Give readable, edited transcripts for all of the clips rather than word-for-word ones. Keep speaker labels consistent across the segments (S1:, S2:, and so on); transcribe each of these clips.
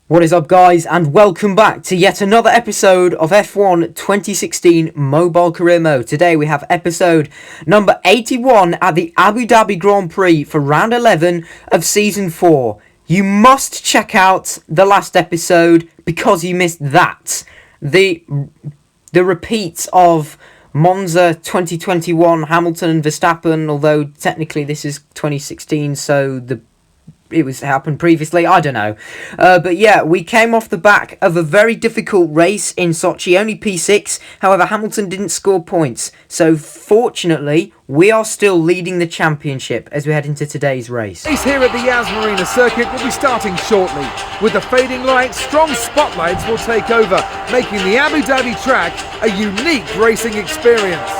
S1: What is up, guys, and welcome back to yet another episode of F1 2016 Mobile Career Mode. Today we have episode number 81 at the Abu Dhabi Grand Prix for round 11 of season 4. You must check out the last episode because you missed that. The repeats of Monza 2021, Hamilton and Verstappen, although technically this is 2016, so it happened previously, I don't know. But yeah, we came off the back of a very difficult race in Sochi, only P6. However, Hamilton didn't score points. So fortunately, we are still leading the championship as we head into today's race.
S2: Race here at the Yas Marina circuit will be starting shortly. With the fading lights, strong spotlights will take over, making the Abu Dhabi track a unique racing experience.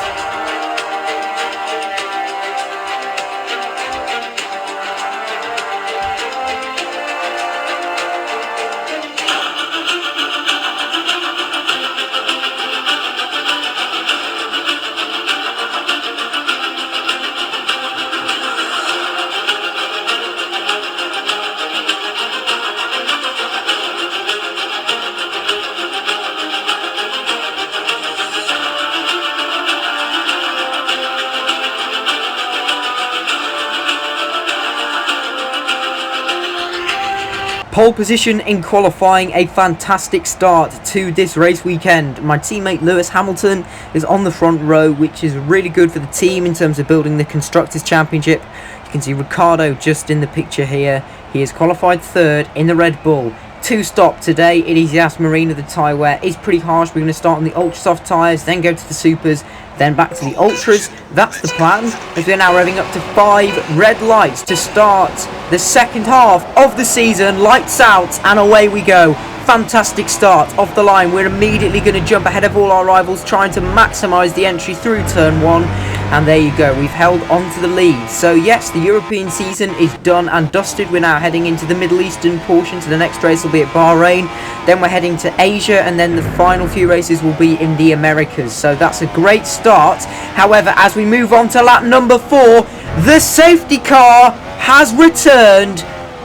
S1: Pole position in qualifying, a fantastic start to this race weekend. My teammate Lewis Hamilton is on the front row, which is really good for the team in terms of building the Constructors' Championship. You can see Ricciardo just in the picture here. He is qualified third in the Red Bull. Two-stop today. It is Yas Marina. The tyre wear is pretty harsh. We're going to start on the ultra soft tyres, then go to the supers, then back to the ultras. That's the plan, as we're now revving up to 5 red lights to start the second half of the season. Lights out and away we go. Fantastic start off the line. We're immediately going to jump ahead of all our rivals, trying to maximise the entry through turn 1. And there you go, we've held on to the lead. So yes, the European season is done and dusted. We're now heading into the Middle Eastern portion. So the next race will be at Bahrain. Then we're heading to Asia, and then the final few races will be in the Americas. So that's a great start. However, as we move on to lap number 4, the safety car has returned.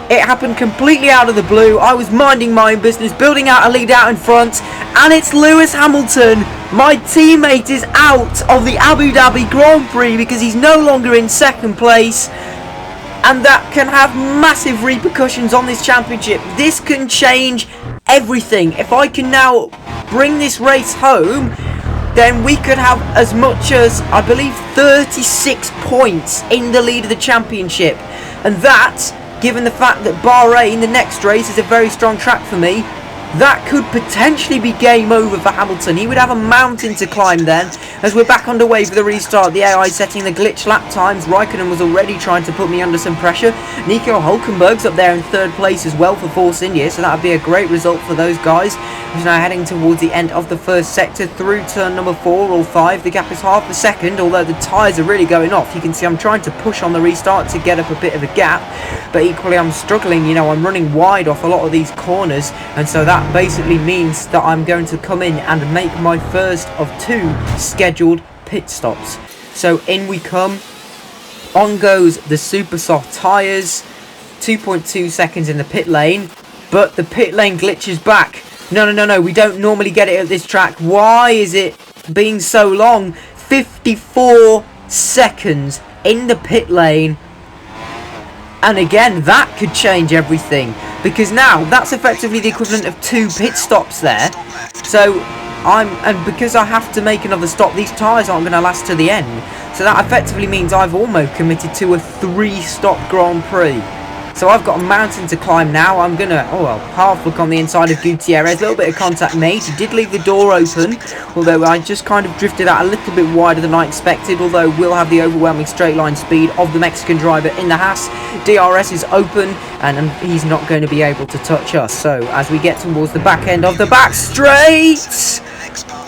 S1: It happened completely out of the blue. I was minding my own business, building out a lead out in front, and it's Lewis Hamilton. My teammate is out of the Abu Dhabi Grand Prix because he's no longer in second place, and that can have massive repercussions on this championship. This can change everything. If I can now bring this race home, then we could have as much as, I believe, 36 points in the lead of the championship. And that, given the fact that Bahrain, the next race, is a very strong track for me, that could potentially be game over for Hamilton. He would have a mountain to climb then, as we're back underway for the restart. The AI setting the glitch lap times. Raikkonen was already trying to put me under some pressure. Nico Hülkenberg's up there in third place as well for Force India, so that would be a great result for those guys. He's now heading towards the end of the first sector through turn number 4 or 5. The gap is half a second, although the tyres are really going off. You can see I'm trying to push on the restart to get up a bit of a gap, but equally I'm struggling. You know, I'm running wide off a lot of these corners, and so that basically means that I'm going to come in and make my first of 2 scheduled pit stops. So in we come. On goes the super soft tyres. 2.2 seconds in the pit lane, but the pit lane glitches back. No, we don't normally get it at this track. Why is it being so long? 54 seconds in the pit lane. And again, that could change everything, because now that's effectively the equivalent of 2 pit stops there. So because I have to make another stop, these tyres aren't going to last to the end. So that effectively means I've almost committed to a 3-stop Grand Prix. So I've got a mountain to climb now. I'm going to, half look on the inside of Gutierrez. A little bit of contact made. He did leave the door open, although I just kind of drifted out a little bit wider than I expected, although we'll have the overwhelming straight line speed of the Mexican driver in the Haas. DRS is open, and he's not going to be able to touch us. So as we get towards the back end of the back straight,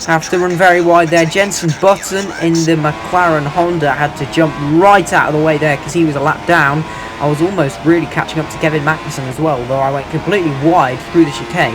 S1: have to run very wide there. Jenson Button in the McLaren Honda had to jump right out of the way there because he was a lap down. I was almost really catching up to Kevin Magnussen as well, though I went completely wide through the chicane.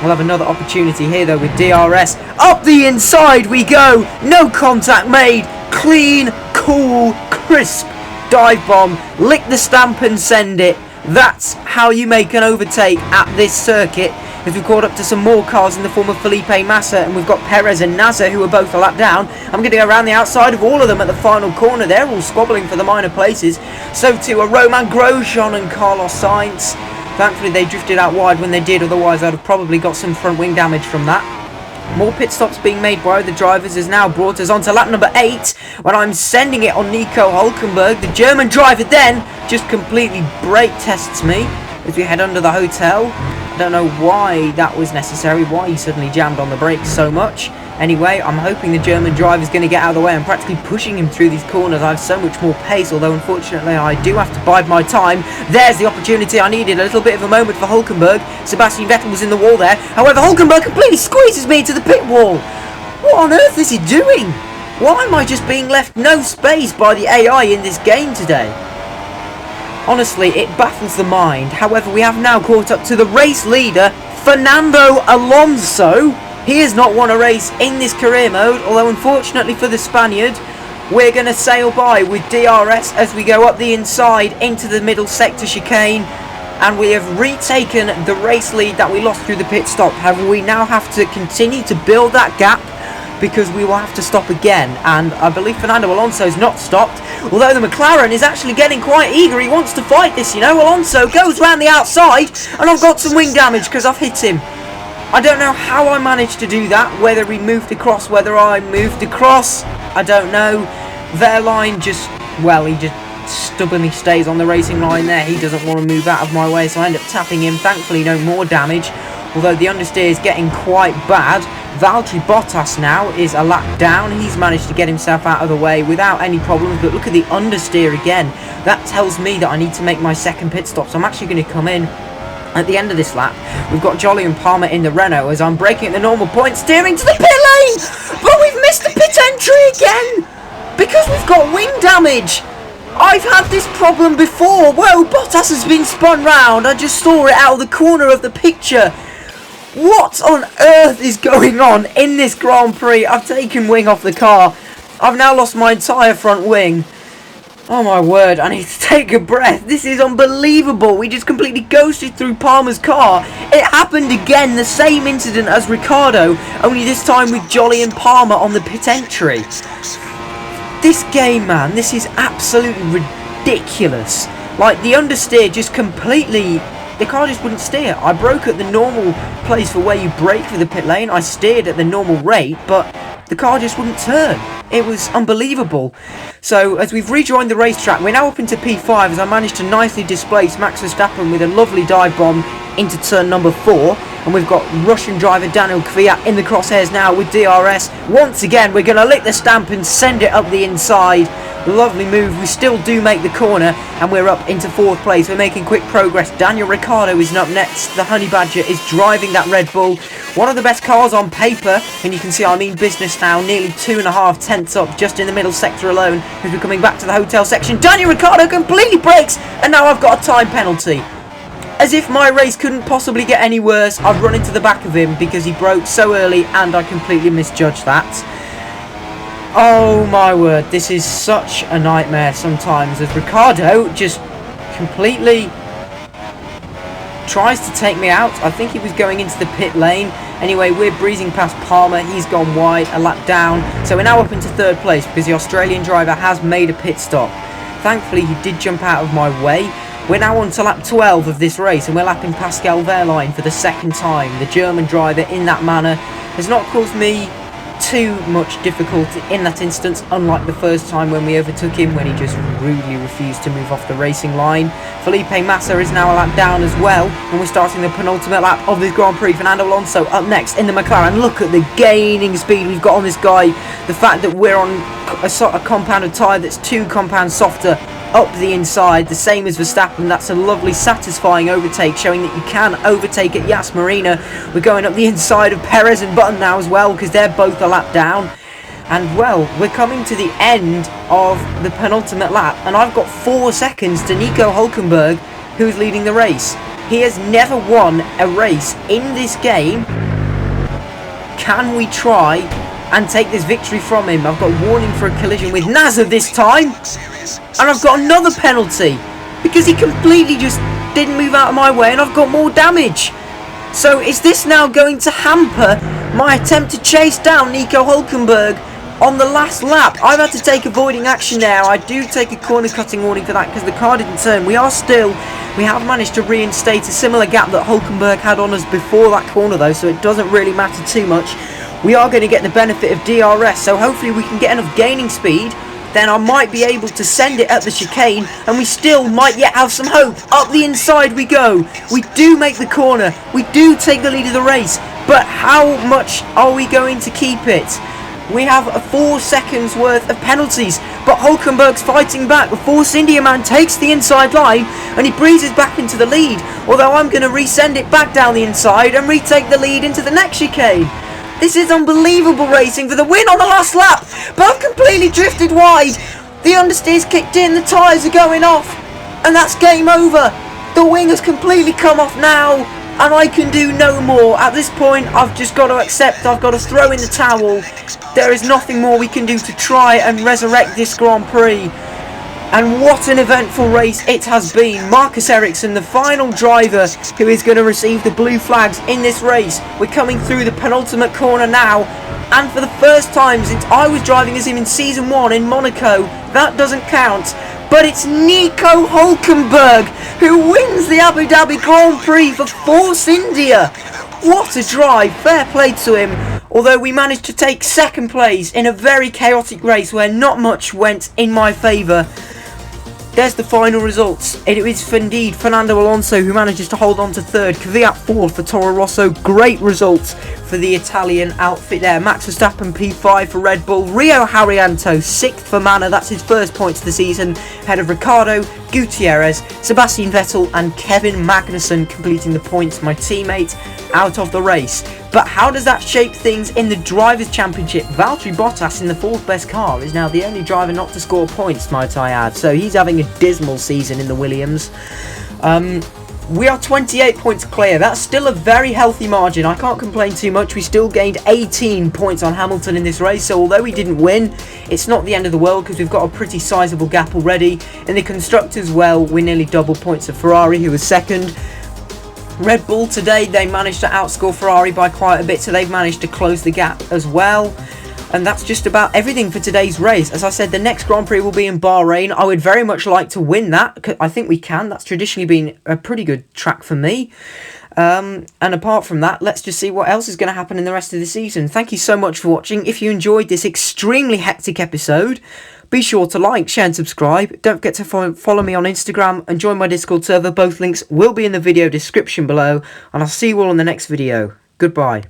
S1: We'll have another opportunity here though with DRS. Up the inside we go. No contact made. Clean, cool, crisp dive bomb. Lick the stamp and send it. That's how you make an overtake at this circuit, as we've caught up to some more cars in the form of Felipe Massa, and we've got Perez and Nasser, who are both a lap down. I'm going to go around the outside of all of them at the final corner. They're all squabbling for the minor places. So too are Romain Grosjean and Carlos Sainz. Thankfully they drifted out wide when they did, otherwise I'd have probably got some front wing damage from that. More pit stops being made by the drivers has now brought us on to lap number 8, when I'm sending it on Nico Hülkenberg. The German driver then just completely brake tests me as we head under the hotel. I don't know why that was necessary, why he suddenly jammed on the brakes so much. Anyway, I'm hoping the German driver's going to get out of the way. I'm practically pushing him through these corners. I have so much more pace, although unfortunately I do have to bide my time. There's the opportunity I needed. A little bit of a moment for Hülkenberg. Sebastian Vettel was in the wall there. However, Hülkenberg completely squeezes me into the pit wall. What on earth is he doing? Why am I just being left no space by the AI in this game today? Honestly, it baffles the mind. However, we have now caught up to the race leader, Fernando Alonso. He has not won a race in this career mode, although unfortunately for the Spaniard, we're going to sail by with DRS as we go up the inside into the middle sector chicane, and we have retaken the race lead that we lost through the pit stop. However, we now have to continue to build that gap, because we will have to stop again, and I believe Fernando Alonso's not stopped, although the McLaren is actually getting quite eager. He wants to fight this, you know. Alonso goes round the outside, and I've got some wing damage because I've hit him. I don't know how I managed to do that, whether he moved across, whether I moved across, I don't know. Verline just, well, he just stubbornly stays on the racing line there. He doesn't want to move out of my way, so I end up tapping him. Thankfully no more damage, although the understeer is getting quite bad. Valtteri Bottas now is a lap down. He's managed to get himself out of the way without any problems, but look at the understeer again. That tells me that I need to make my second pit stop, so I'm actually going to come in at the end of this lap. We've got Jolly and Palmer in the Renault as I'm braking at the normal point, steering to the pit lane, but we've missed the pit entry again because we've got wing damage. I've had this problem before. Whoa, Bottas has been spun round. I just saw it out of the corner of the picture. What on earth is going on in this Grand Prix? I've taken wing off the car. I've now lost my entire front wing. Oh my word, I need to take a breath. This is unbelievable. We just completely ghosted through Palmer's car. It happened again, the same incident as Ricciardo, only this time with Jolly and Palmer on the pit entry. This game, man, this is absolutely ridiculous. Like, the understeer just completely... The car just wouldn't steer. I broke at the normal place for where you brake for the pit lane. I steered at the normal rate, but the car just wouldn't turn. It was unbelievable. So, as we've rejoined the racetrack, we're now up into P5 as I managed to nicely displace Max Verstappen with a lovely dive bomb into turn number 4. And we've got Russian driver Daniel Kvyat in the crosshairs now with DRS. Once again, we're going to lick the stamp and send it up the inside. Lovely move. We still do make the corner, and we're up into 4th place. We're making quick progress. Daniel Ricciardo is up next. The Honey Badger is driving that Red Bull. One of the best cars on paper, and you can see I mean business now. Nearly 2.5 tenths up just in the middle sector alone as we're coming back to the hotel section. Daniel Ricciardo completely brakes, and now I've got a time penalty. As if my race couldn't possibly get any worse, I've run into the back of him because he broke so early and I completely misjudged that. Oh my word, this is such a nightmare sometimes as Ricciardo just completely tries to take me out. I think he was going into the pit lane. Anyway, we're breezing past Palmer. He's gone wide, a lap down. So we're now up into 3rd place because the Australian driver has made a pit stop. Thankfully, he did jump out of my way. We're now on to lap 12 of this race and we're lapping Pascal Wehrlein for the 2nd time. The German driver in that manner has not caused me too much difficulty in that instance, unlike the first time when we overtook him, when he just rudely refused to move off the racing line. Felipe Massa is now a lap down as well, and we're starting the penultimate lap of this Grand Prix. Fernando Alonso up next in the McLaren. Look at the gaining speed we've got on this guy. The fact that we're on a compounded tyre that's 2 compounds softer up the inside, the same as Verstappen. That's a lovely satisfying overtake, showing that you can overtake at Yas Marina. We're going up the inside of Perez and Button now as well, because they're both a lap down. And well, we're coming to the end of the penultimate lap, and I've got 4 seconds to Nico Hülkenberg, who's leading the race. He has never won a race in this game. Can we try and take this victory from him? I've got warning for a collision with Nasser this time. And I've got another penalty. because he completely just didn't move out of my way and I've got more damage. So is this now going to hamper my attempt to chase down Nico Hülkenberg on the last lap? I've had to take avoiding action now. I do take a corner cutting warning for that because the car didn't turn. We have managed to reinstate a similar gap that Hülkenberg had on us before that corner though, so it doesn't really matter too much. We are going to get the benefit of DRS, so hopefully we can get enough gaining speed. Then I might be able to send it at the chicane, and we still might yet have some hope. Up the inside we go. We do make the corner. We do take the lead of the race. But how much are we going to keep it? We have 4 seconds worth of penalties, but Hülkenberg's fighting back. The Force India man takes the inside line, and he breezes back into the lead. Although I'm going to resend it back down the inside and retake the lead into the next chicane. This is unbelievable racing for the win on the last lap, but I've completely drifted wide. The understeer's kicked in, the tyres are going off, and that's game over. The wing has completely come off now, and I can do no more. At this point, I've just got to accept, I've got to throw in the towel. There is nothing more we can do to try and resurrect this Grand Prix. And what an eventful race it has been. Marcus Ericsson, the final driver who is going to receive the blue flags in this race. We're coming through the penultimate corner now. And for the first time since I was driving as him in Season 1 in Monaco, that doesn't count. But it's Nico Hülkenberg who wins the Abu Dhabi Grand Prix for Force India. What a drive. Fair play to him. Although we managed to take second place in a very chaotic race where not much went in my favour. There's the final results. It is indeed Fernando Alonso who manages to hold on to third, Kvyat fourth for Toro Rosso. Great results for the Italian outfit there. Max Verstappen P5 for Red Bull. Rio Haryanto 6th for Manor, that's his first points of the season, ahead of Ricardo, Gutierrez, Sebastian Vettel and Kevin Magnussen completing the points. My teammate out of the race. But how does that shape things in the Drivers' Championship? Valtteri Bottas in the 4th best car is now the only driver not to score points, might I add. So he's having a dismal season in the Williams. We are 28 points clear. That's still a very healthy margin. I can't complain too much. We still gained 18 points on Hamilton in this race. So although we didn't win, it's not the end of the world because we've got a pretty sizable gap already. In the Constructors, well, we're nearly double points of Ferrari, who was second. Red Bull today, they managed to outscore Ferrari by quite a bit, so they've managed to close the gap as well. And that's just about everything for today's race. As I said, the next Grand Prix will be in Bahrain. I would very much like to win that. I think we can. That's traditionally been a pretty good track for me. And apart from that, let's just see what else is going to happen in the rest of the season. Thank you so much for watching. If you enjoyed this extremely hectic episode, be sure to like, share and subscribe. Don't forget to follow me on Instagram and join my Discord server. Both links will be in the video description below. And I'll see you all in the next video. Goodbye.